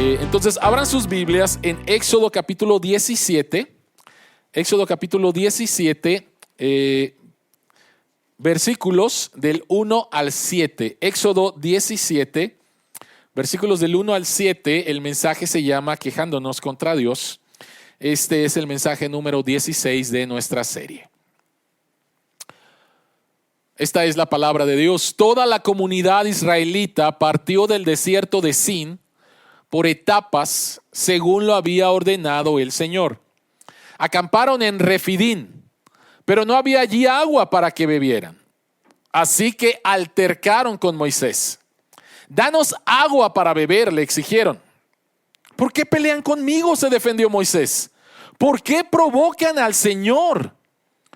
Entonces abran sus Biblias en Éxodo capítulo 17. Éxodo capítulo 17, versículos del 1 al 7. Éxodo 17, versículos del 1 al 7. El mensaje se llama Quejándonos contra Dios. Este es el mensaje número 16 de nuestra serie. Esta es la palabra de Dios. Toda la comunidad israelita partió del desierto de Sin por etapas según lo había ordenado el Señor. Acamparon en Refidín, pero no había allí agua para que bebieran. Así que altercaron con Moisés. Danos agua para beber, le exigieron. ¿Por qué pelean conmigo?, se defendió Moisés. ¿Por qué provocan al Señor?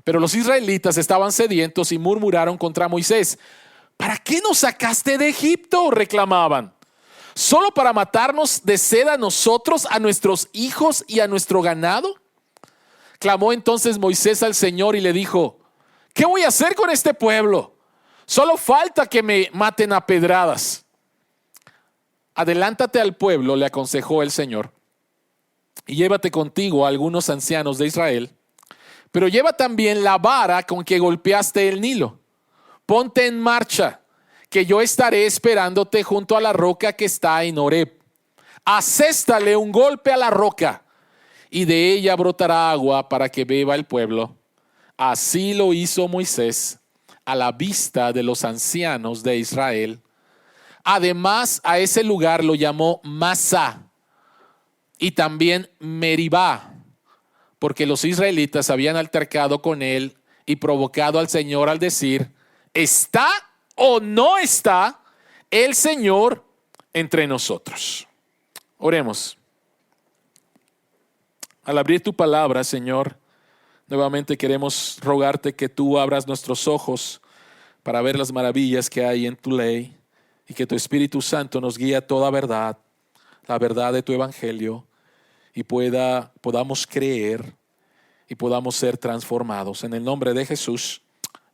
Pero los israelitas estaban sedientos y murmuraron contra Moisés. ¿Para qué nos sacaste de Egipto?, reclamaban. ¿Solo para matarnos de sed a nosotros, a nuestros hijos y a nuestro ganado? Clamó entonces Moisés al Señor y le dijo: ¿qué voy a hacer con este pueblo? Solo falta que me maten a pedradas. Adelántate al pueblo, le aconsejó el Señor, y llévate contigo a algunos ancianos de Israel, pero lleva también la vara con que golpeaste el Nilo. Ponte en marcha, que yo estaré esperándote junto a la roca que está en Horeb. Aséstale un golpe a la roca, y de ella brotará agua para que beba el pueblo. Así lo hizo Moisés a la vista de los ancianos de Israel. Además, a ese lugar lo llamó Masá y también Meribá, porque los israelitas habían altercado con él y provocado al Señor al decir: ¿está o no está el Señor entre nosotros? Oremos. Al abrir tu palabra, Señor, nuevamente queremos rogarte que tú abras nuestros ojos para ver las maravillas que hay en tu ley y que tu Espíritu Santo nos guíe a toda verdad, la verdad de tu evangelio, y podamos creer y podamos ser transformados. En el nombre de Jesús.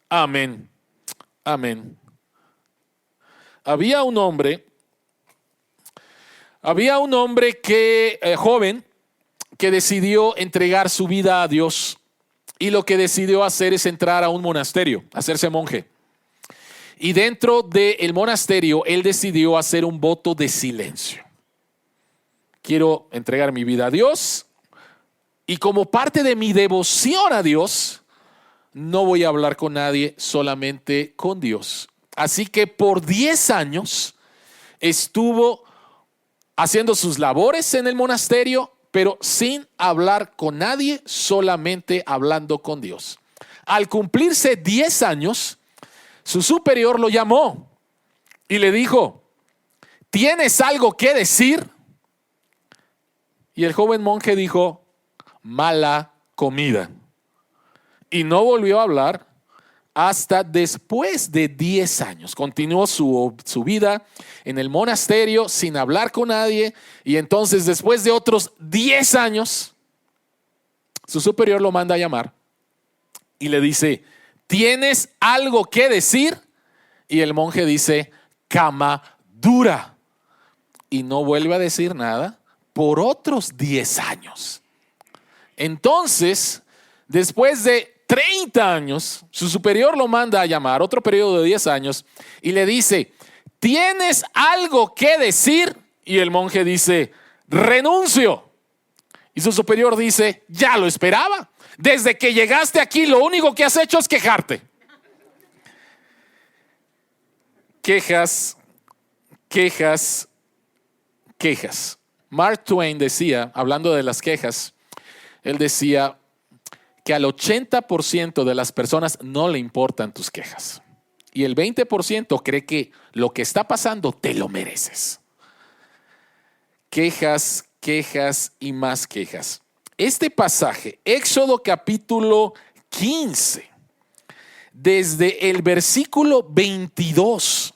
Amén. Amén. Había un hombre joven que decidió entregar su vida a Dios, y lo que decidió hacer es entrar a un monasterio, hacerse monje. Y dentro del monasterio él decidió hacer un voto de silencio. Quiero entregar mi vida a Dios, y como parte de mi devoción a Dios, no voy a hablar con nadie, solamente con Dios. Así que por 10 años estuvo haciendo sus labores en el monasterio, pero sin hablar con nadie, solamente hablando con Dios. Al cumplirse 10 años, su superior lo llamó y le dijo: ¿tienes algo que decir? Y el joven monje dijo: mala comida. Y no volvió a hablar hasta después de 10 años. Continuó su vida en el monasterio sin hablar con nadie. Y entonces, después de otros 10 años, su superior lo manda a llamar y le dice: ¿tienes algo que decir? Y el monje dice: cama dura. Y no vuelve a decir nada por otros 10 años. Entonces, después de 30 años, su superior lo manda a llamar, otro periodo de 10 años, y le dice: ¿tienes algo que decir? Y el monje dice: renuncio. Y su superior dice: ya lo esperaba. Desde que llegaste aquí, lo único que has hecho es quejarte. Quejas, quejas, quejas. Mark Twain decía, hablando de las quejas, él decía que al 80% de las personas no le importan tus quejas. Y el 20% cree que lo que está pasando te lo mereces. Quejas, quejas y más quejas. Este pasaje, Éxodo capítulo 15, desde el versículo 22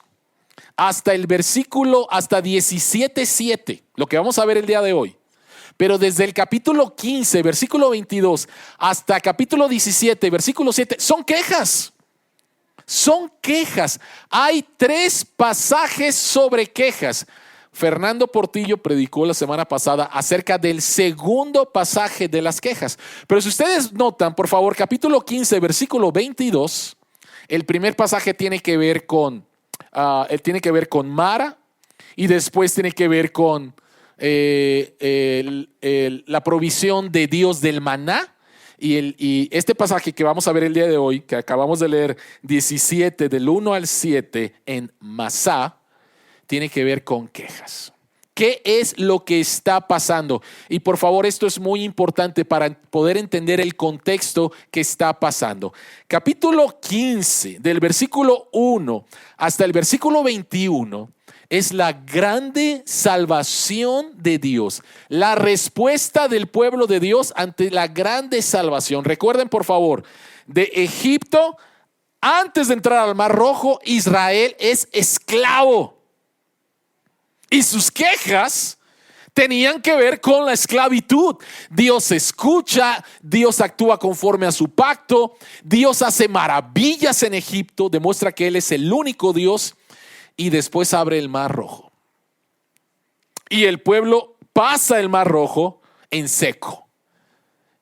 hasta el versículo, hasta 17:7, lo que vamos a ver el día de hoy. Pero desde el capítulo 15, versículo 22, hasta capítulo 17, versículo 7, son quejas. Son quejas. Hay 3 pasajes sobre quejas. Fernando Portillo predicó la semana pasada acerca del segundo pasaje de las quejas. Pero si ustedes notan, por favor, capítulo 15, versículo 22, el primer pasaje tiene que ver con Mara y después tiene que ver con la provisión de Dios del maná. Y este pasaje que vamos a ver el día de hoy, que acabamos de leer, 17 del 1 al 7 en Masá, tiene que ver con quejas. ¿Qué es lo que está pasando? Y por favor, esto es muy importante para poder entender el contexto que está pasando. Capítulo 15, del versículo 1 hasta el versículo 21, es la grande salvación de Dios, la respuesta del pueblo de Dios ante la grande salvación. Recuerden, por favor, de Egipto, antes de entrar al Mar Rojo, Israel es esclavo. Y sus quejas tenían que ver con la esclavitud. Dios escucha, Dios actúa conforme a su pacto, Dios hace maravillas en Egipto, demuestra que Él es el único Dios y después abre el Mar Rojo. Y el pueblo pasa el Mar Rojo en seco.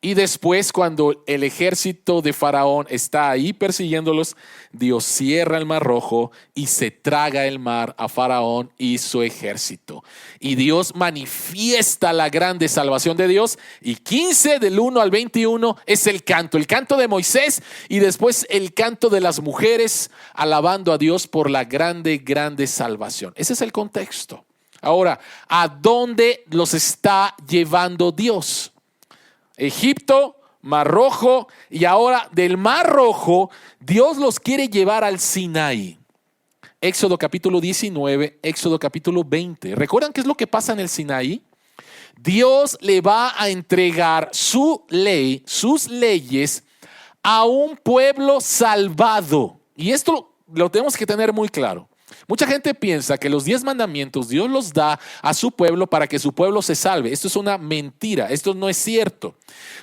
Y después, cuando el ejército de Faraón está ahí persiguiéndolos, Dios cierra el Mar Rojo y se traga el mar a Faraón y su ejército. Y Dios manifiesta la grande salvación de Dios. Y 15 del 1 al 21 es el canto de Moisés y después el canto de las mujeres alabando a Dios por la grande, grande salvación. Ese es el contexto. Ahora, ¿a dónde los está llevando Dios? Egipto, Mar Rojo, y ahora del Mar Rojo Dios los quiere llevar al Sinaí. Éxodo capítulo 19, Éxodo capítulo 20. ¿Recuerdan qué es lo que pasa en el Sinaí? Dios le va a entregar su ley, sus leyes a un pueblo salvado. Y esto lo tenemos que tener muy claro. Mucha gente piensa que los 10 mandamientos Dios los da a su pueblo para que su pueblo se salve. Esto es una mentira, esto no es cierto.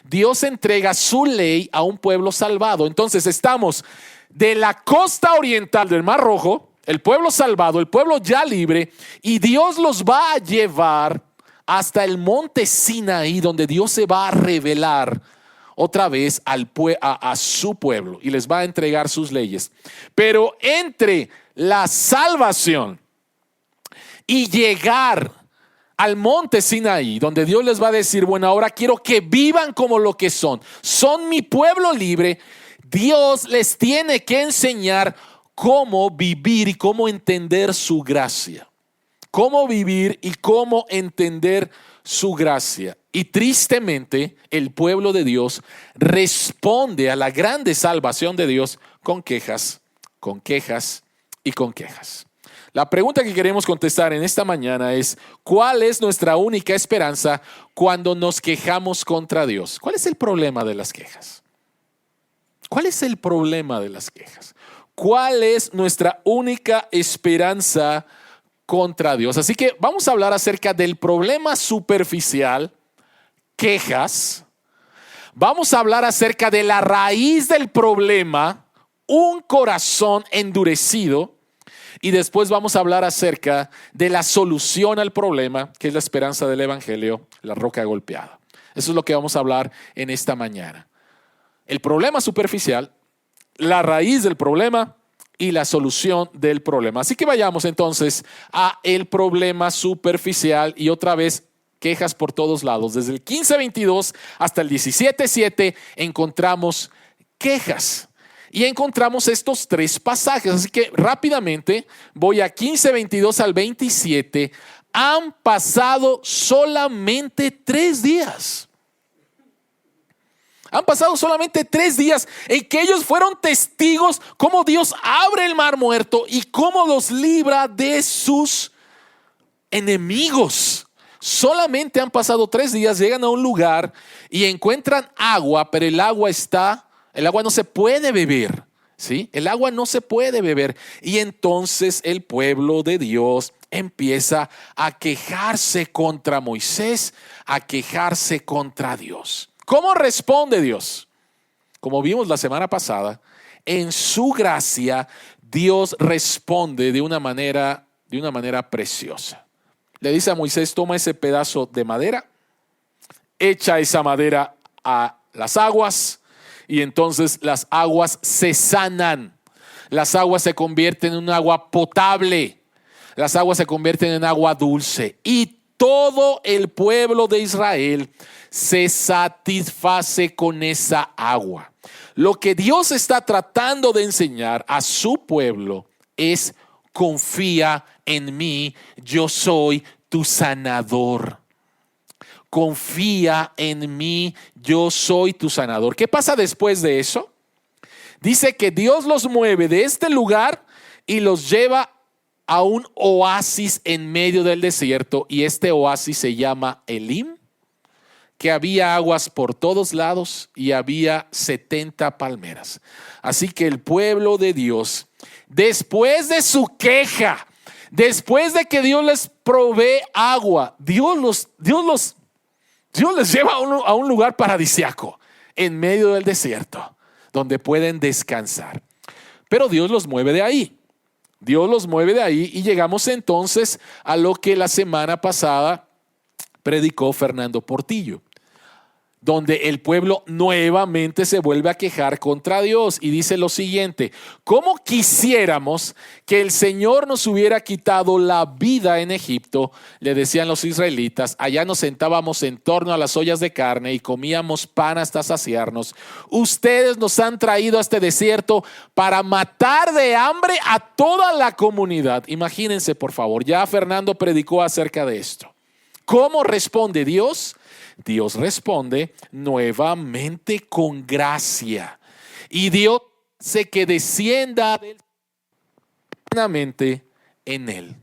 Dios entrega su ley a un pueblo salvado. Entonces estamos de la costa oriental del Mar Rojo, el pueblo salvado, el pueblo ya libre, y Dios los va a llevar hasta el monte Sinaí, donde Dios se va a revelar otra vez a su pueblo y les va a entregar sus leyes. Pero entre la salvación y llegar al monte Sinaí, donde Dios les va a decir, bueno, ahora quiero que vivan como lo que son mi pueblo libre, Dios les tiene que enseñar cómo vivir y cómo entender su gracia. Cómo vivir y cómo entender su gracia. Y tristemente, el pueblo de Dios responde a la grande salvación de Dios con quejas y con quejas. La pregunta que queremos contestar en esta mañana es: ¿cuál es nuestra única esperanza cuando nos quejamos contra Dios? ¿Cuál es el problema de las quejas? ¿Cuál es el problema de las quejas? ¿Cuál es nuestra única esperanza contra Dios? Así que vamos a hablar acerca del problema superficial, quejas. Vamos a hablar acerca de la raíz del problema, un corazón endurecido. Y después vamos a hablar acerca de la solución al problema, que es la esperanza del evangelio, la roca golpeada. Eso es lo que vamos a hablar en esta mañana. El problema superficial, la raíz del problema y la solución del problema. Así que vayamos entonces a el problema superficial y otra vez quejas por todos lados. Desde el 15:22 hasta el 17:7 encontramos quejas. Y encontramos estos 3 pasajes. Así que rápidamente voy a 15:22 al 27. Han pasado solamente 3 días. Han pasado solamente 3 días en que ellos fueron testigos cómo Dios abre el mar muerto y cómo los libra de sus enemigos. Solamente han pasado 3 días, llegan a un lugar y encuentran agua, pero el agua no se puede beber, ¿sí? El agua no se puede beber. Y entonces el pueblo de Dios empieza a quejarse contra Moisés, a quejarse contra Dios. ¿Cómo responde Dios? Como vimos la semana pasada, en su gracia Dios responde de una manera preciosa. le dice a Moisés: toma ese pedazo de madera, echa esa madera a las aguas y entonces las aguas se sanan. Las aguas se convierten en un agua potable. Las aguas se convierten en agua dulce. Y todo el pueblo de Israel se satisface con esa agua. Lo que Dios está tratando de enseñar a su pueblo es: confía en mí, yo soy tu sanador. Confía en mí, yo soy tu sanador. ¿Qué pasa después de eso? Dice que Dios los mueve de este lugar y los lleva a un oasis en medio del desierto, y este oasis se llama Elim, que había aguas por todos lados y había 70 palmeras. Así que el pueblo de Dios, después de su queja, después de que Dios les provee agua, Dios les lleva a un lugar paradisíaco en medio del desierto, donde pueden descansar. Pero Dios los mueve de ahí. Dios los mueve de ahí y llegamos entonces a lo que la semana pasada predicó Fernando Portillo, donde el pueblo nuevamente se vuelve a quejar contra Dios y dice lo siguiente: ¿cómo quisiéramos que el Señor nos hubiera quitado la vida en Egipto? Le decían los israelitas. Allá nos sentábamos en torno a las ollas de carne y comíamos pan hasta saciarnos. Ustedes nos han traído a este desierto para matar de hambre a toda la comunidad. Imagínense, por favor, ya Fernando predicó acerca de esto. ¿Cómo responde Dios? Dios responde nuevamente con gracia. Y Dios hace que descienda plenamente en él.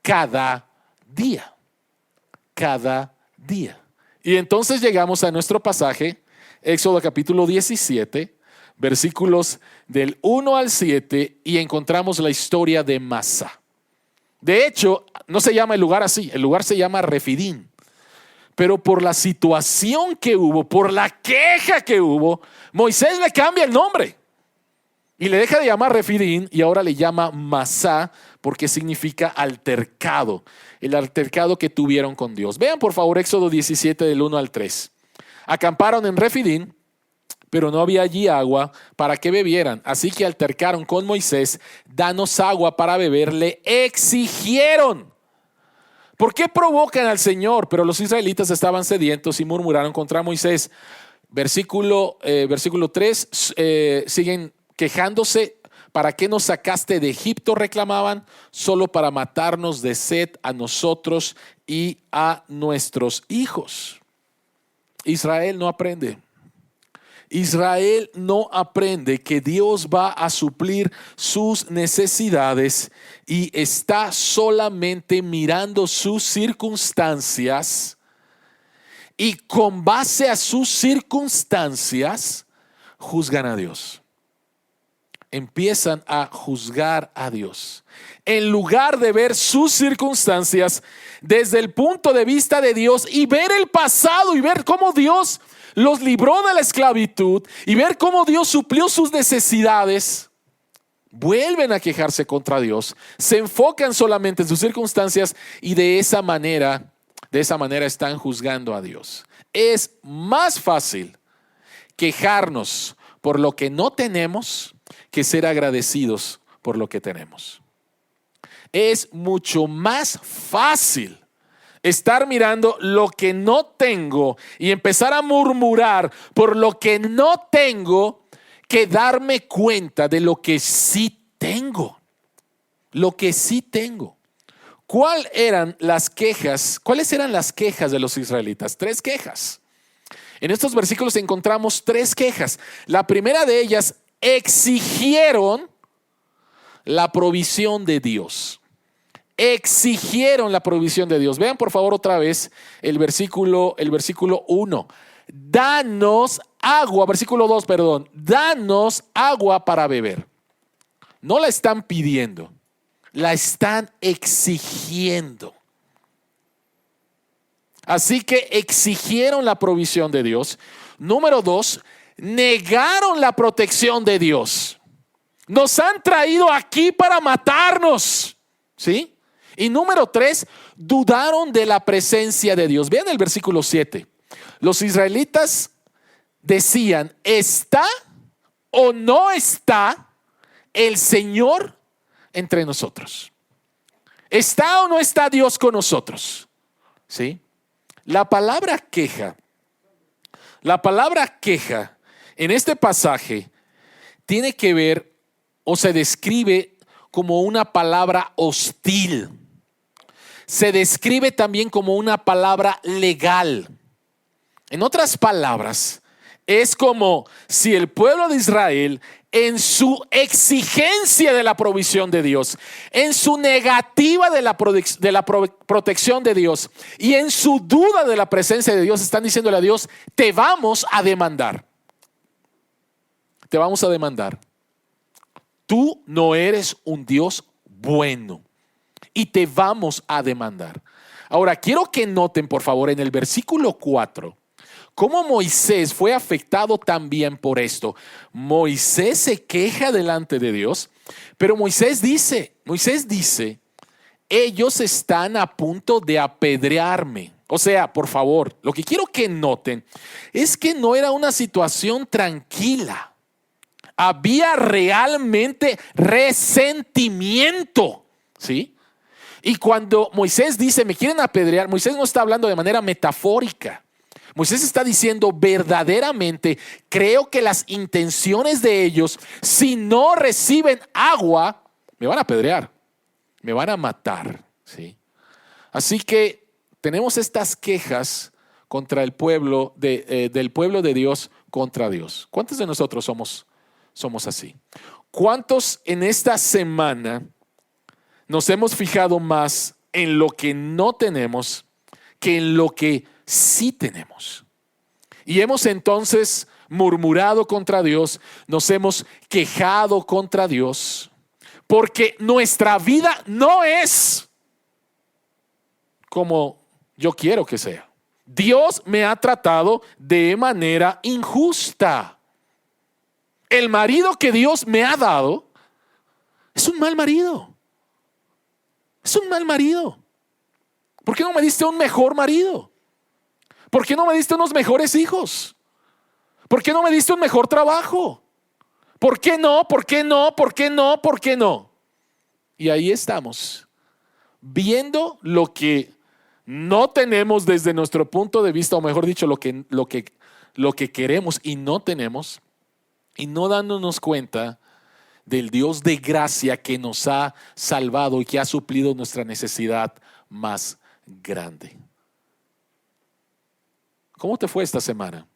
Cada día. Cada día. Y entonces llegamos a nuestro pasaje, Éxodo capítulo 17, versículos del 1 al 7, y encontramos la historia de Masá. De hecho, no se llama el lugar así, el lugar se llama Refidín. Pero por la situación que hubo, por la queja que hubo, Moisés le cambia el nombre y le deja de llamar Refidín y ahora le llama Masá, porque significa altercado, el altercado que tuvieron con Dios. Vean por favor Éxodo 17 del 1 al 3. Acamparon en Refidín, pero no había allí agua para que bebieran. Así que altercaron con Moisés: danos agua para beber, le exigieron. ¿Por qué provocan al Señor? Pero los israelitas estaban sedientos y murmuraron contra Moisés. Versículo 3, siguen quejándose. ¿Para qué nos sacaste de Egipto?, reclamaban. Solo para matarnos de sed a nosotros y a nuestros hijos. Israel no aprende. Israel no aprende que Dios va a suplir sus necesidades y está solamente mirando sus circunstancias, y con base a sus circunstancias juzgan a Dios. Empiezan a juzgar a Dios en lugar de ver sus circunstancias desde el punto de vista de Dios y ver el pasado y ver cómo Dios los libró de la esclavitud y ver cómo Dios suplió sus necesidades. Vuelven a quejarse contra Dios, se enfocan solamente en sus circunstancias y de esa manera están juzgando a Dios. Es más fácil quejarnos por lo que no tenemos que ser agradecidos por lo que tenemos. Es mucho más fácil estar mirando lo que no tengo y empezar a murmurar por lo que no tengo que darme cuenta de lo que sí tengo. Lo que sí tengo. ¿Cuáles eran las quejas de los israelitas? 3 quejas. En estos versículos encontramos 3 quejas. La primera de ellas: exigieron la provisión de Dios. Exigieron la provisión de Dios. Vean por favor otra vez el versículo 1. Danos agua, versículo 2, perdón. Danos agua para beber. No la están pidiendo, la están exigiendo. Así que exigieron la provisión de Dios. Número 2, negaron la protección de Dios. Nos han traído aquí para matarnos, ¿sí? Y número 3, dudaron de la presencia de Dios. Vean el versículo 7. Los israelitas decían, ¿está o no está el Señor entre nosotros? ¿Está o no está Dios con nosotros? ¿Sí? La palabra queja en este pasaje tiene que ver o se describe como una palabra hostil. Se describe también como una palabra legal. En otras palabras, es como si el pueblo de Israel, en su exigencia de la provisión de Dios, en su negativa de la protección de Dios y en su duda de la presencia de Dios, están diciéndole a Dios, te vamos a demandar. Te vamos a demandar. Tú no eres un Dios bueno y te vamos a demandar. Ahora, quiero que noten, por favor, en el versículo 4, cómo Moisés fue afectado también por esto. Moisés se queja delante de Dios, pero Moisés dice, ellos están a punto de apedrearme. O sea, por favor, lo que quiero que noten es que no era una situación tranquila. Había realmente resentimiento, ¿sí? Y cuando Moisés dice, me quieren apedrear, Moisés no está hablando de manera metafórica. Moisés está diciendo verdaderamente, creo que las intenciones de ellos, si no reciben agua, me van a apedrear, me van a matar, ¿sí? Así que tenemos estas quejas contra el pueblo del pueblo de Dios contra Dios. ¿Cuántos de nosotros somos así? ¿Cuántos en esta semana nos hemos fijado más en lo que no tenemos que en lo que sí tenemos? Y hemos entonces murmurado contra Dios, nos hemos quejado contra Dios, porque nuestra vida no es como yo quiero que sea. Dios me ha tratado de manera injusta. El marido que Dios me ha dado es un mal marido. Es un mal marido. ¿Por qué no me diste un mejor marido? ¿Por qué no me diste unos mejores hijos? ¿Por qué no me diste un mejor trabajo? ¿Por qué no? ¿Por qué no? ¿Por qué no? ¿Por qué no? Y ahí estamos, viendo lo que no tenemos desde nuestro punto de vista, o mejor dicho, lo que queremos y no tenemos, y no dándonos cuenta del Dios de gracia que nos ha salvado y que ha suplido nuestra necesidad más grande. ¿Cómo te fue esta semana?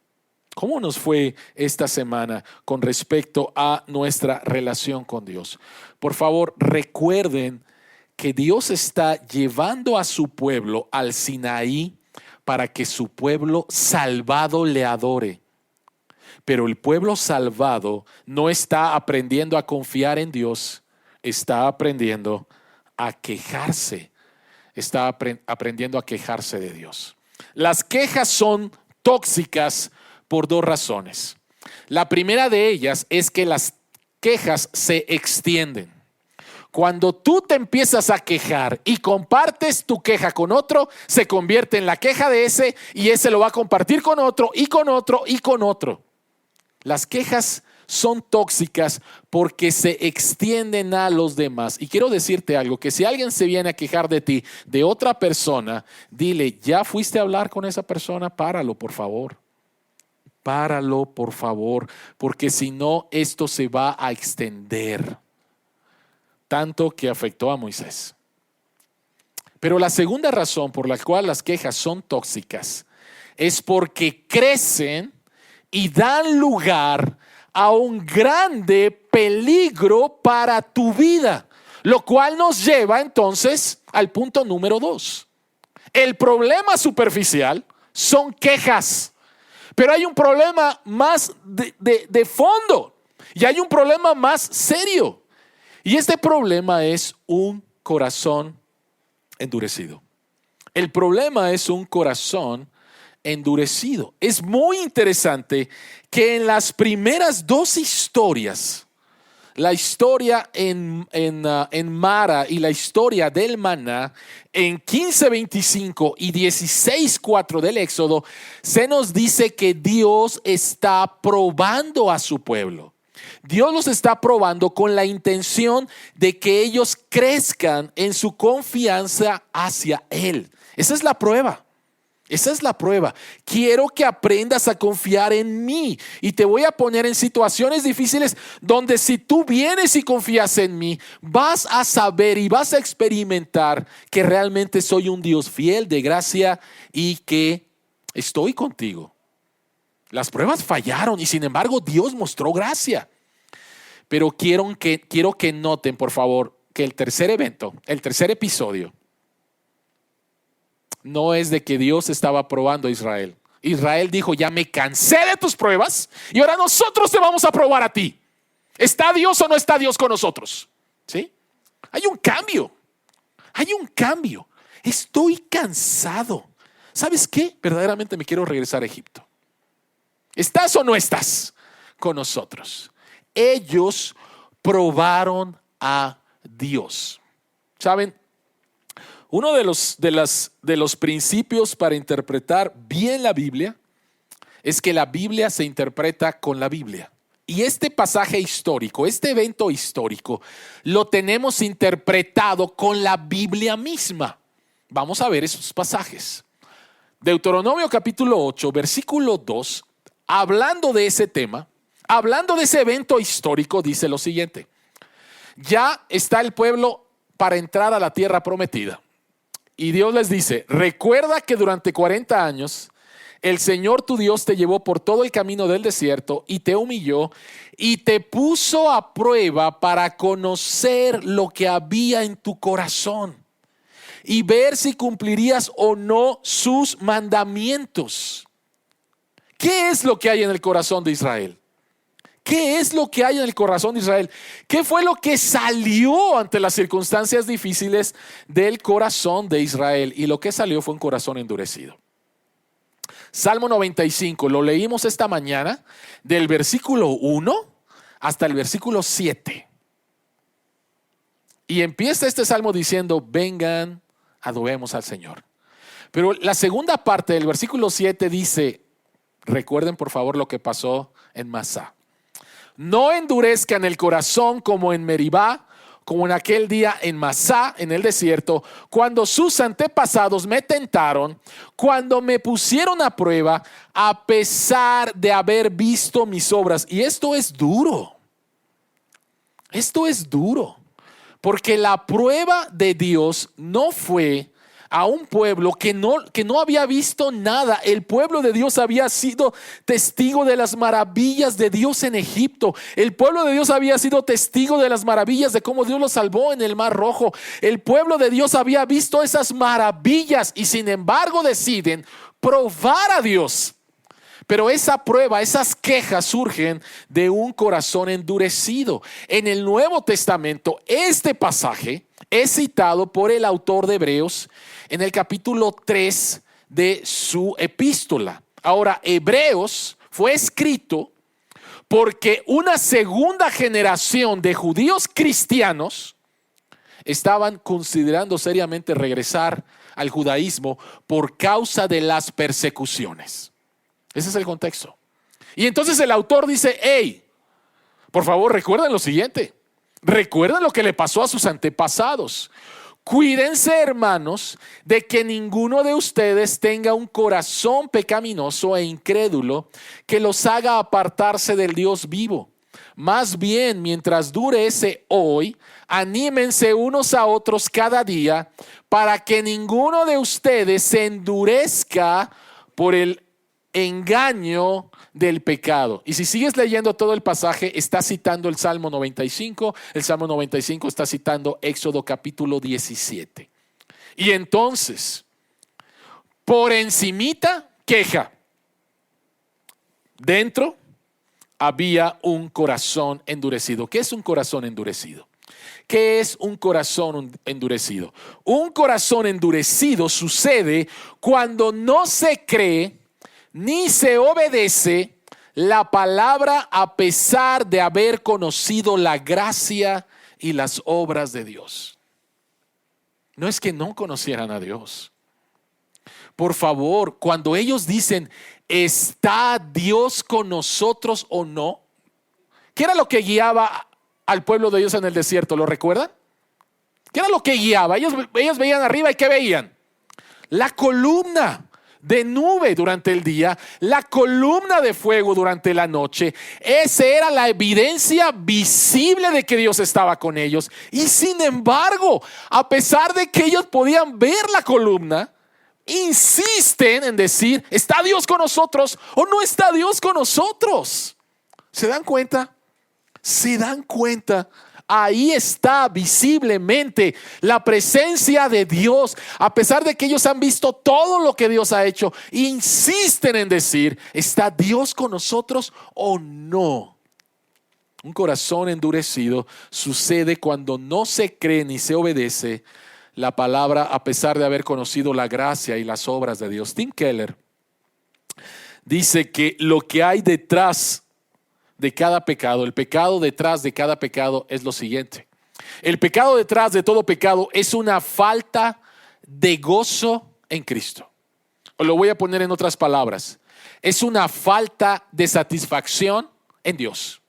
¿Cómo nos fue esta semana con respecto a nuestra relación con Dios? Por favor, recuerden que Dios está llevando a su pueblo al Sinaí para que su pueblo salvado le adore. Pero el pueblo salvado no está aprendiendo a confiar en Dios, está aprendiendo a quejarse, está aprendiendo a quejarse de Dios. Las quejas son tóxicas por dos razones. La primera de ellas es que las quejas se extienden. Cuando tú te empiezas a quejar y compartes tu queja con otro, se convierte en la queja de ese y ese lo va a compartir con otro y con otro y con otro. Las quejas son tóxicas porque se extienden a los demás. Y quiero decirte algo, que si alguien se viene a quejar de ti, de otra persona, dile, ¿ya fuiste a hablar con esa persona? Páralo, por favor. Páralo, por favor, porque si no, esto se va a extender. Tanto que afectó a Moisés. Pero la segunda razón por la cual las quejas son tóxicas es porque crecen y dan lugar a un grande peligro para tu vida, lo cual nos lleva entonces al punto número 2. El problema superficial son quejas, pero hay un problema más de fondo y hay un problema más serio. Y este problema es un corazón endurecido. El problema es un corazón endurecido. Es muy interesante que en las primeras dos historias, la historia en Mara y la historia del maná, en 15:25 y 16:4 del Éxodo, se nos dice que Dios está probando a su pueblo. Dios los está probando con la intención de que ellos crezcan en su confianza hacia Él. Esa es la prueba. Esa es la prueba. Quiero que aprendas a confiar en mí y te voy a poner en situaciones difíciles donde si tú vienes y confías en mí, vas a saber y vas a experimentar que realmente soy un Dios fiel, de gracia y que estoy contigo. Las pruebas fallaron y sin embargo Dios mostró gracia. Pero quiero que noten, por favor, que el tercer evento, el tercer episodio, no es de que Dios estaba probando a Israel. Israel dijo, ya me cansé de tus pruebas y ahora nosotros te vamos a probar a ti. ¿Está Dios o no está Dios con nosotros? ¿Sí? Hay un cambio. Hay un cambio. Estoy cansado. ¿Sabes qué? Verdaderamente me quiero regresar a Egipto. ¿Estás o no estás con nosotros? Ellos probaron a Dios. ¿Saben? Uno de los principios para interpretar bien la Biblia es que la Biblia se interpreta con la Biblia. Y este pasaje histórico, este evento histórico, lo tenemos interpretado con la Biblia misma. Vamos a ver esos pasajes. Deuteronomio capítulo 8, versículo 2, hablando de ese tema, hablando de ese evento histórico, dice lo siguiente. Ya está el pueblo para entrar a la tierra prometida. Y Dios les dice, recuerda que durante 40 años el Señor tu Dios te llevó por todo el camino del desierto y te humilló y te puso a prueba para conocer lo que había en tu corazón y ver si cumplirías o no sus mandamientos. ¿Qué es lo que hay en el corazón de Israel? ¿Qué es lo que hay en el corazón de Israel? ¿Qué fue lo que salió ante las circunstancias difíciles del corazón de Israel? Y lo que salió fue un corazón endurecido. Salmo 95, lo leímos esta mañana, del versículo 1 hasta el versículo 7. Y empieza este salmo diciendo, vengan, adoremos al Señor. Pero la segunda parte del versículo 7 dice, recuerden por favor lo que pasó en Masá. No endurezcan el corazón como en Meribá, como en aquel día en Masá, en el desierto, cuando sus antepasados me tentaron, cuando me pusieron a prueba, a pesar de haber visto mis obras. Y esto es duro. Esto es duro. Porque la prueba de Dios no fue a un pueblo que no había visto nada. El pueblo de Dios había sido testigo de las maravillas de Dios en Egipto. El pueblo de Dios había sido testigo de las maravillas de cómo Dios los salvó en el Mar Rojo. El pueblo de Dios había visto esas maravillas y sin embargo deciden probar a Dios. Pero esa prueba, esas quejas surgen de un corazón endurecido. En el Nuevo Testamento, este pasaje es citado por el autor de Hebreos en el capítulo 3 de su epístola. Ahora, Hebreos fue escrito porque una segunda generación de judíos cristianos estaban considerando seriamente regresar al judaísmo por causa de las persecuciones. Ese es el contexto. Y entonces el autor dice, hey, por favor recuerden lo siguiente. Recuerden lo que le pasó a sus antepasados. Cuídense, hermanos, de que ninguno de ustedes tenga un corazón pecaminoso e incrédulo que los haga apartarse del Dios vivo. Más bien, mientras dure ese hoy, anímense unos a otros cada día para que ninguno de ustedes se endurezca por el engaño del pecado. Y si sigues leyendo todo el pasaje, está citando el Salmo 95. El Salmo 95 está citando Éxodo capítulo 17. Y entonces, por encimita, queja. Dentro había un corazón endurecido. ¿Qué es un corazón endurecido? ¿Qué es un corazón endurecido? Un corazón endurecido sucede cuando no se cree ni se obedece la palabra a pesar de haber conocido la gracia y las obras de Dios. No es que no conocieran a Dios. Por favor, cuando ellos dicen, ¿está Dios con nosotros o no? ¿Qué era lo que guiaba al pueblo de Dios en el desierto? ¿Lo recuerdan? ¿Qué era lo que guiaba? Ellos veían arriba y ¿qué veían? La columna de nube durante el día, la columna de fuego durante la noche. Esa era la evidencia visible de que Dios estaba con ellos. Y sin embargo, a pesar de que ellos podían ver la columna, insisten en decir, ¿está Dios con nosotros o no está Dios con nosotros? ¿Se dan cuenta? ¿Se dan cuenta? Ahí está visiblemente la presencia de Dios. A pesar de que ellos han visto todo lo que Dios ha hecho, insisten en decir, ¿está Dios con nosotros o no? Un corazón endurecido sucede cuando no se cree ni se obedece la palabra a pesar de haber conocido la gracia y las obras de Dios. Tim Keller dice que lo que hay detrás de cada pecado, el pecado detrás de cada pecado es lo siguiente. El pecado detrás de todo pecado es una falta de gozo en Cristo. O lo voy a poner en otras palabras. Es una falta de satisfacción en Dios.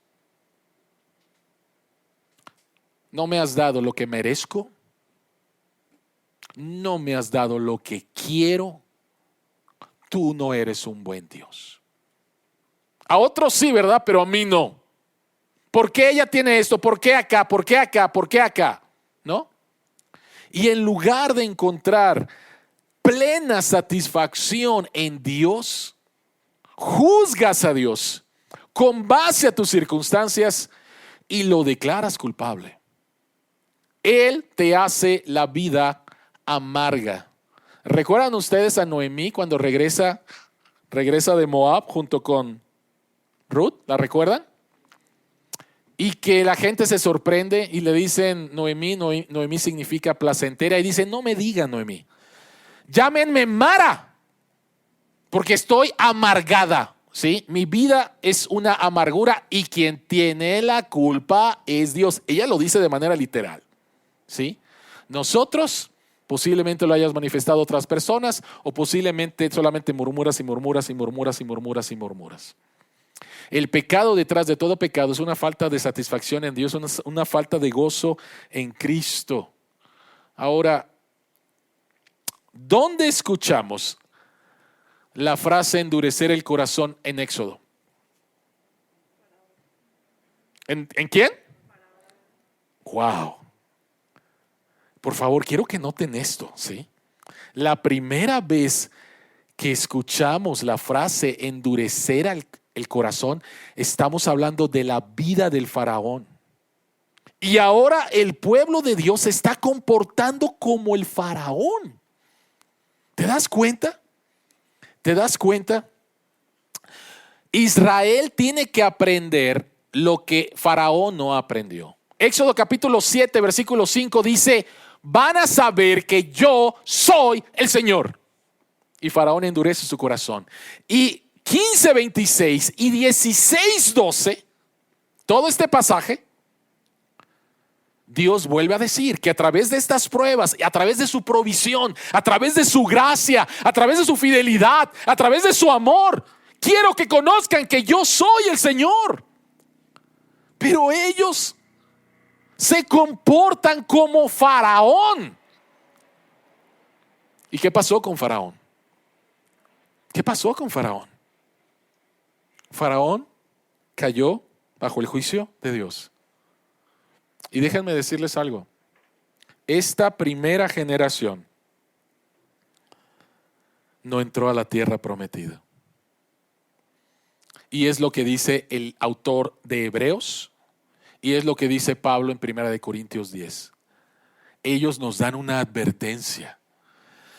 No me has dado lo que merezco. No me has dado lo que quiero. Tú no eres un buen Dios. A otros sí, ¿verdad? Pero a mí no. ¿Por qué ella tiene esto? ¿Por qué acá? ¿Por qué acá? ¿Por qué acá? ¿No? Y en lugar de encontrar plena satisfacción en Dios, juzgas a Dios con base a tus circunstancias y lo declaras culpable. Él te hace la vida amarga. ¿Recuerdan ustedes a Noemí cuando regresa de Moab junto con Ruth? ¿La recuerdan? Y que la gente se sorprende y le dicen Noemí. Noemí significa placentera, y dice, no me digan Noemí, llámenme Mara, porque estoy amargada, ¿sí? Mi vida es una amargura y quien tiene la culpa es Dios. Ella lo dice de manera literal, ¿sí? Nosotros posiblemente lo hayas manifestado a otras personas, o posiblemente solamente murmuras y murmuras y murmuras y murmuras y murmuras. El pecado detrás de todo pecado es una falta de satisfacción en Dios, una falta de gozo en Cristo. Ahora, ¿dónde escuchamos la frase endurecer el corazón en Éxodo? ¿En quién? Wow. Por favor, quiero que noten esto, ¿sí? La primera vez que escuchamos la frase endurecer el corazón, estamos hablando de la vida del faraón. Y ahora el pueblo de Dios se está comportando como el faraón. ¿Te das cuenta? ¿Te das cuenta? Israel tiene que aprender lo que Faraón no aprendió. Éxodo capítulo 7, versículo 5 dice, van a saber que yo soy el Señor. Y Faraón endurece su corazón. Y 15:26 y 16:12, todo este pasaje, Dios vuelve a decir que a través de estas pruebas, a través de su provisión, a través de su gracia, a través de su fidelidad, a través de su amor, quiero que conozcan que yo soy el Señor. Pero ellos se comportan como Faraón. ¿Y qué pasó con Faraón? ¿Qué pasó con Faraón? Faraón cayó bajo el juicio de Dios. Y déjenme decirles algo. Esta primera generación no entró a la tierra prometida. Y es lo que dice el autor de Hebreos, y es lo que dice Pablo en 1 Corintios 10. Ellos nos dan una advertencia.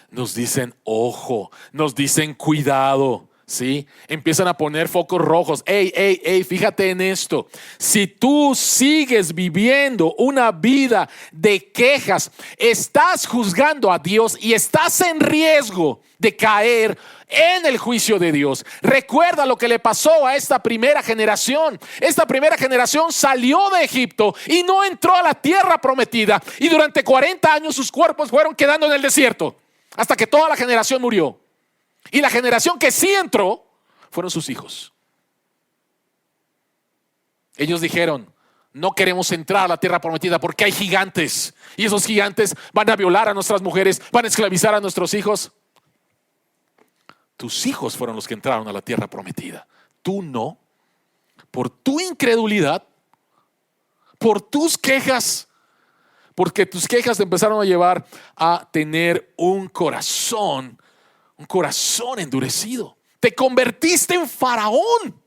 Nos dicen, ojo, nos dicen, cuidado, ¿sí? Empiezan a poner focos rojos. Ey, fíjate en esto. Si tú sigues viviendo una vida de quejas, estás juzgando a Dios y estás en riesgo de caer en el juicio de Dios. Recuerda lo que le pasó a esta primera generación. Esta primera generación salió de Egipto y no entró a la tierra prometida. Y durante 40 años sus cuerpos fueron quedando en el desierto hasta que toda la generación murió. Y la generación que sí entró fueron sus hijos. Ellos dijeron: no queremos entrar a la tierra prometida porque hay gigantes. Y esos gigantes van a violar a nuestras mujeres, van a esclavizar a nuestros hijos. Tus hijos fueron los que entraron a la tierra prometida. Tú no. Por tu incredulidad, por tus quejas, porque tus quejas te empezaron a llevar a tener un corazón endurecido. Te convertiste en faraón.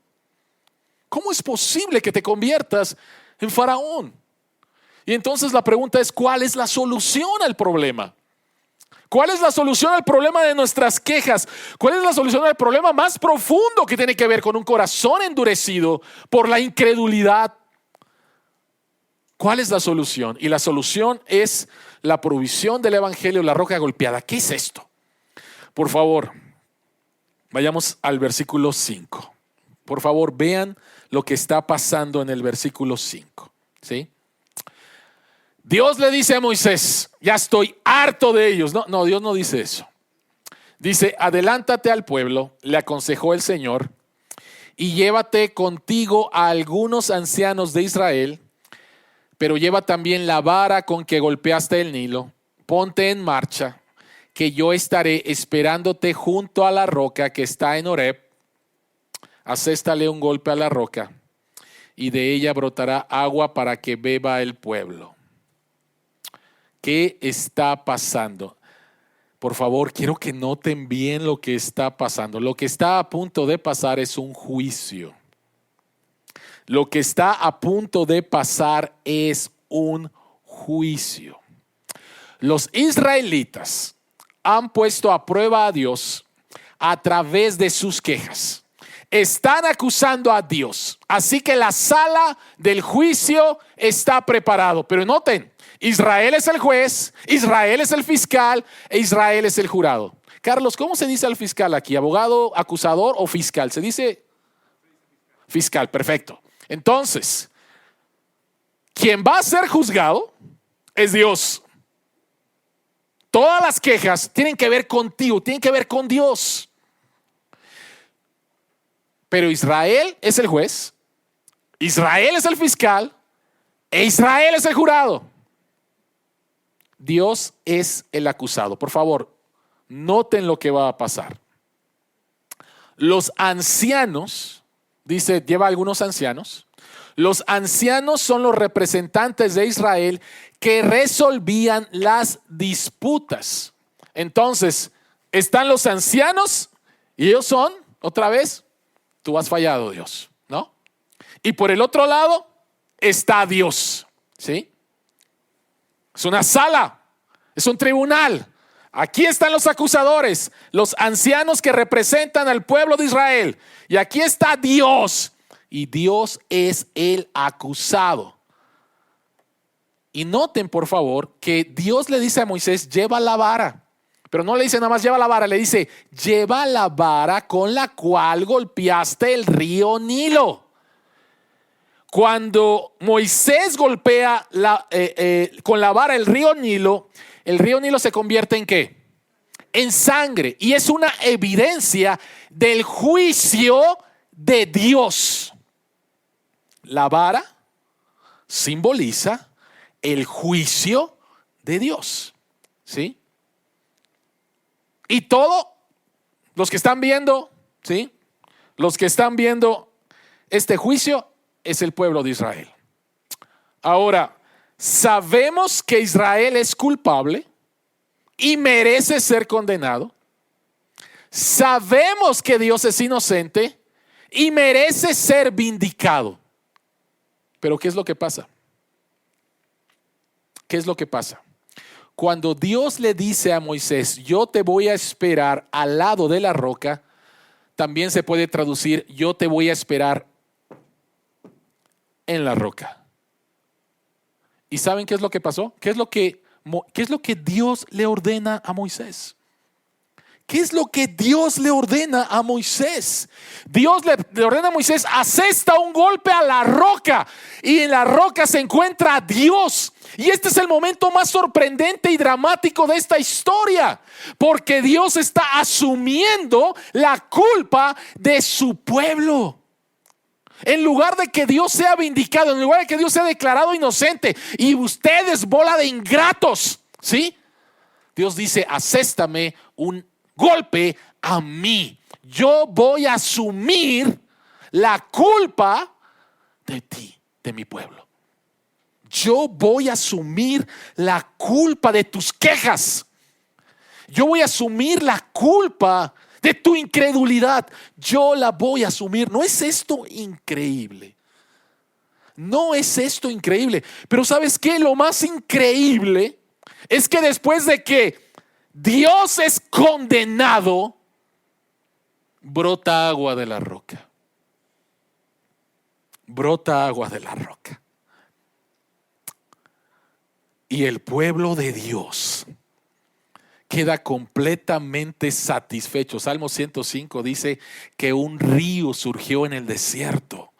¿Cómo es posible que te conviertas en faraón? Y entonces la pregunta es: ¿cuál es la solución al problema? ¿Cuál es la solución al problema de nuestras quejas? ¿Cuál es la solución al problema más profundo que tiene que ver con un corazón endurecido por la incredulidad? ¿Cuál es la solución? Y la solución es la provisión del evangelio, la roca golpeada. ¿Qué es esto? Por favor, vayamos al versículo 5. Por favor, vean lo que está pasando en el versículo 5. ¿Sí? Dios le dice a Moisés: ya estoy harto de ellos. No, Dios no dice eso. Dice: adelántate al pueblo, le aconsejó el Señor, y llévate contigo a algunos ancianos de Israel, pero lleva también la vara con que golpeaste el Nilo. Ponte en marcha, que yo estaré esperándote junto a la roca que está en Horeb. Aséstale un golpe a la roca, y de ella brotará agua para que beba el pueblo. ¿Qué está pasando? Por favor, quiero que noten bien lo que está pasando. Lo que está a punto de pasar es un juicio. Lo que está a punto de pasar es un juicio. Los israelitas han puesto a prueba a Dios a través de sus quejas. Están acusando a Dios. Así que la sala del juicio está preparado. Pero noten: Israel es el juez, Israel es el fiscal e Israel es el jurado. Carlos, ¿cómo se dice al fiscal aquí? ¿Abogado, acusador o fiscal? Se dice fiscal, perfecto. Entonces, quien va a ser juzgado es Dios. Todas las quejas tienen que ver contigo, tienen que ver con Dios. Pero Israel es el juez, Israel es el fiscal e Israel es el jurado. Dios es el acusado. Por favor, noten lo que va a pasar. Los ancianos, dice, lleva algunos ancianos. Los ancianos son los representantes de Israel que resolvían las disputas. Entonces, están los ancianos y ellos son, otra vez, tú has fallado, Dios, ¿no? Y por el otro lado está Dios, ¿sí? Es una sala, es un tribunal. Aquí están los acusadores, los ancianos que representan al pueblo de Israel. Y aquí está Dios. Y Dios es el acusado. Y noten, por favor, que Dios le dice a Moisés: lleva la vara. Pero no le dice nada más lleva la vara, le dice: lleva la vara con la cual golpeaste el río Nilo. Cuando Moisés golpea con la vara el río Nilo se convierte ¿en qué? En sangre. Y es una evidencia del juicio de Dios. La vara simboliza el juicio de Dios, ¿sí? Y todos los que están viendo, ¿sí? Los que están viendo este juicio es el pueblo de Israel. Ahora, sabemos que Israel es culpable y merece ser condenado. Sabemos que Dios es inocente y merece ser vindicado. Pero ¿qué es lo que pasa? ¿Qué es lo que pasa? Cuando Dios le dice a Moisés: yo te voy a esperar al lado de la roca, también se puede traducir: yo te voy a esperar en la roca. ¿Y saben qué es lo que pasó? ¿Qué es lo que Dios le ordena a Moisés? ¿Qué es lo que Dios le ordena a Moisés? Dios le ordena a Moisés: asesta un golpe a la roca, y en la roca se encuentra Dios. Y este es el momento más sorprendente y dramático de esta historia, porque Dios está asumiendo la culpa de su pueblo. En lugar de que Dios sea vindicado, en lugar de que Dios sea declarado inocente, y ustedes, bola de ingratos, ¿sí? Dios dice: aséstame un golpe a mí. Yo voy a asumir la culpa de ti, de mi pueblo. Yo voy a asumir la culpa de tus quejas. Yo voy a asumir la culpa de tu incredulidad. Yo la voy a asumir. ¿No es esto increíble? ¿No es esto increíble? Pero ¿sabes qué? Lo más increíble es que después de que Dios es condenado, brota agua de la roca. Brota agua de la roca. Y el pueblo de Dios queda completamente satisfecho. Salmo 105 dice que un río surgió en el desierto.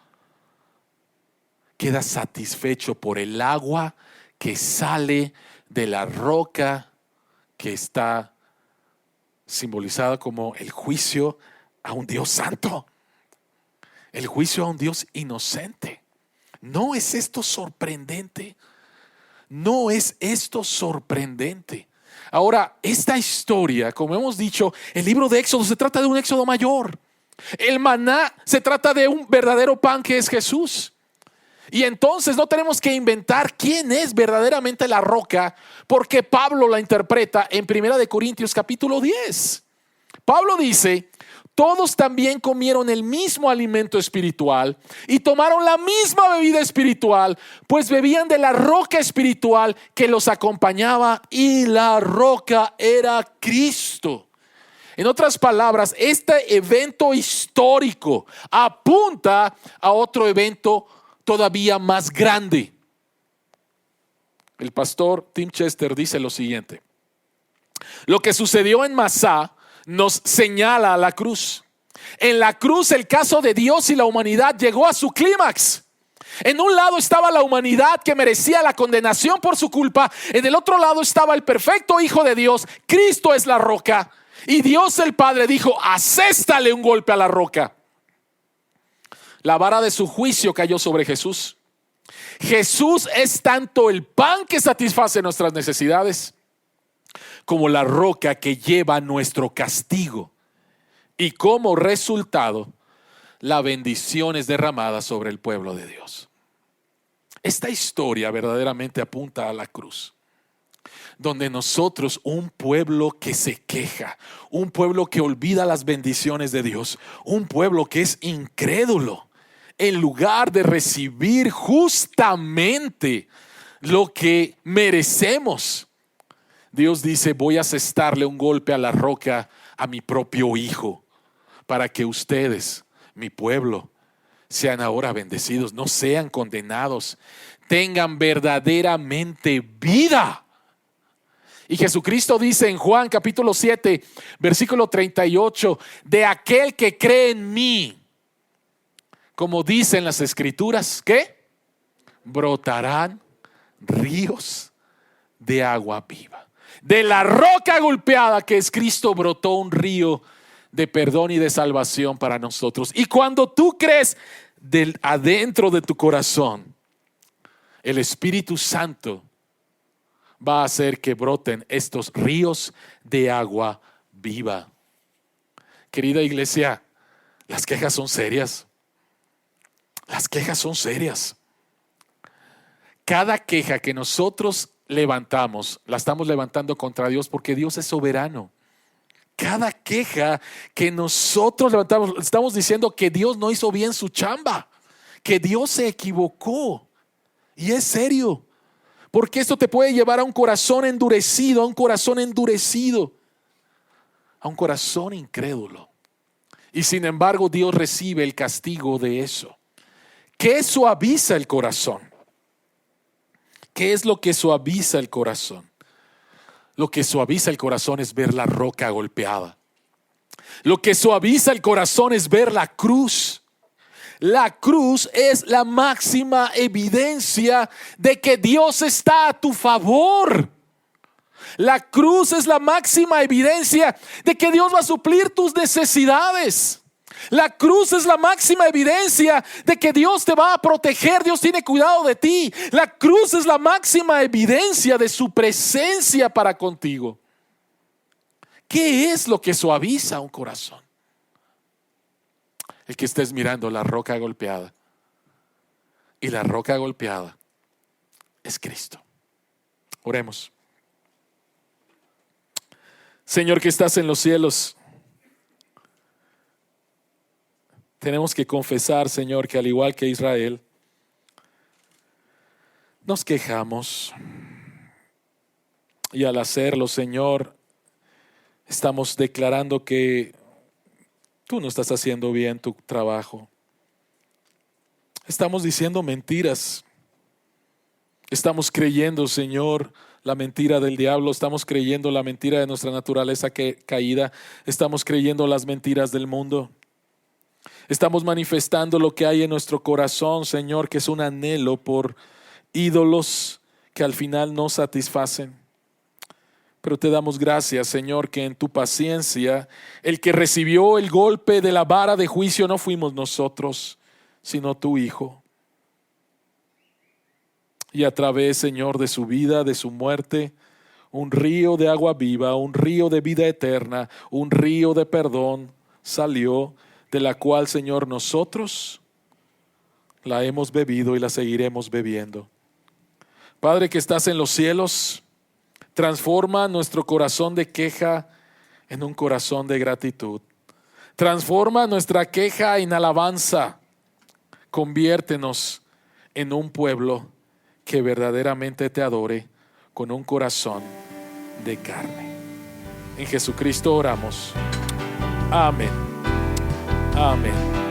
Queda satisfecho por el agua que sale de la roca, que está simbolizada como el juicio a un Dios santo, el juicio a un Dios inocente. ¿No es esto sorprendente? ¿No es esto sorprendente? Ahora, esta historia, como hemos dicho, el libro de Éxodo se trata de un éxodo mayor. El maná se trata de un verdadero pan que es Jesús. Y entonces no tenemos que inventar quién es verdaderamente la roca, porque Pablo la interpreta en 1 Corintios capítulo 10. Pablo dice: todos también comieron el mismo alimento espiritual y tomaron la misma bebida espiritual, pues bebían de la roca espiritual que los acompañaba, y la roca era Cristo. En otras palabras, este evento histórico apunta a otro evento todavía más grande. El pastor Tim Chester dice lo siguiente: lo que sucedió en Masá nos señala a la cruz. En la cruz el caso de Dios y la humanidad llegó a su clímax. En un lado estaba la humanidad que merecía la condenación por su culpa. En el otro lado estaba el perfecto Hijo de Dios. Cristo es la roca. Y Dios el Padre dijo: aséstale un golpe a la roca. La vara de su juicio cayó sobre Jesús. Jesús es tanto el pan que satisface nuestras necesidades, como la roca que lleva nuestro castigo. Y como resultado, la bendición es derramada sobre el pueblo de Dios. Esta historia verdaderamente apunta a la cruz, donde nosotros, un pueblo que se queja, un pueblo que olvida las bendiciones de Dios, un pueblo que es incrédulo, en lugar de recibir justamente lo que merecemos, Dios dice: voy a asestarle un golpe a la roca a mi propio Hijo, para que ustedes, mi pueblo, sean ahora bendecidos, no sean condenados, tengan verdaderamente vida. Y Jesucristo dice en Juan capítulo 7, versículo 38: de aquel que cree en mí, como dicen las escrituras, ¿qué? Brotarán ríos de agua viva. De la roca golpeada que es Cristo brotó un río de perdón y de salvación para nosotros. Y cuando tú crees adentro de tu corazón, el Espíritu Santo va a hacer que broten estos ríos de agua viva. Querida iglesia, las quejas son serias. Las quejas son serias. Cada queja que nosotros levantamos, la estamos levantando contra Dios, porque Dios es soberano. Cada queja que nosotros levantamos, estamos diciendo que Dios no hizo bien su chamba, que Dios se equivocó. Y es serio, porque esto te puede llevar a un corazón endurecido, a un corazón incrédulo. Y sin embargo, Dios recibe el castigo de eso. ¿Qué suaviza el corazón? ¿Qué es lo que suaviza el corazón? Lo que suaviza el corazón es ver la roca golpeada. Lo que suaviza el corazón es ver la cruz. La cruz es la máxima evidencia de que Dios está a tu favor. La cruz es la máxima evidencia de que Dios va a suplir tus necesidades. La cruz es la máxima evidencia de que Dios te va a proteger, Dios tiene cuidado de ti. La cruz es la máxima evidencia de su presencia para contigo. ¿Qué es lo que suaviza un corazón? El que estés mirando la roca golpeada. Y la roca golpeada es Cristo. Oremos. Señor que estás en los cielos, tenemos que confesar, Señor, que al igual que Israel, nos quejamos. Y al hacerlo, Señor, estamos declarando que tú no estás haciendo bien tu trabajo. Estamos diciendo mentiras. Estamos creyendo, Señor, la mentira del diablo. Estamos creyendo la mentira de nuestra naturaleza caída. Estamos creyendo las mentiras del mundo. Estamos manifestando lo que hay en nuestro corazón, Señor, que es un anhelo por ídolos que al final no satisfacen. Pero te damos gracias, Señor, que en tu paciencia, el que recibió el golpe de la vara de juicio no fuimos nosotros, sino tu Hijo. Y a través, Señor, de su vida, de su muerte, un río de agua viva, un río de vida eterna, un río de perdón salió, de la cual, Señor, nosotros la hemos bebido y la seguiremos bebiendo. Padre que estás en los cielos, transforma nuestro corazón de queja en un corazón de gratitud. Transforma nuestra queja en alabanza. Conviértenos en un pueblo que verdaderamente te adore con un corazón de carne. En Jesucristo oramos. Amén. Amén.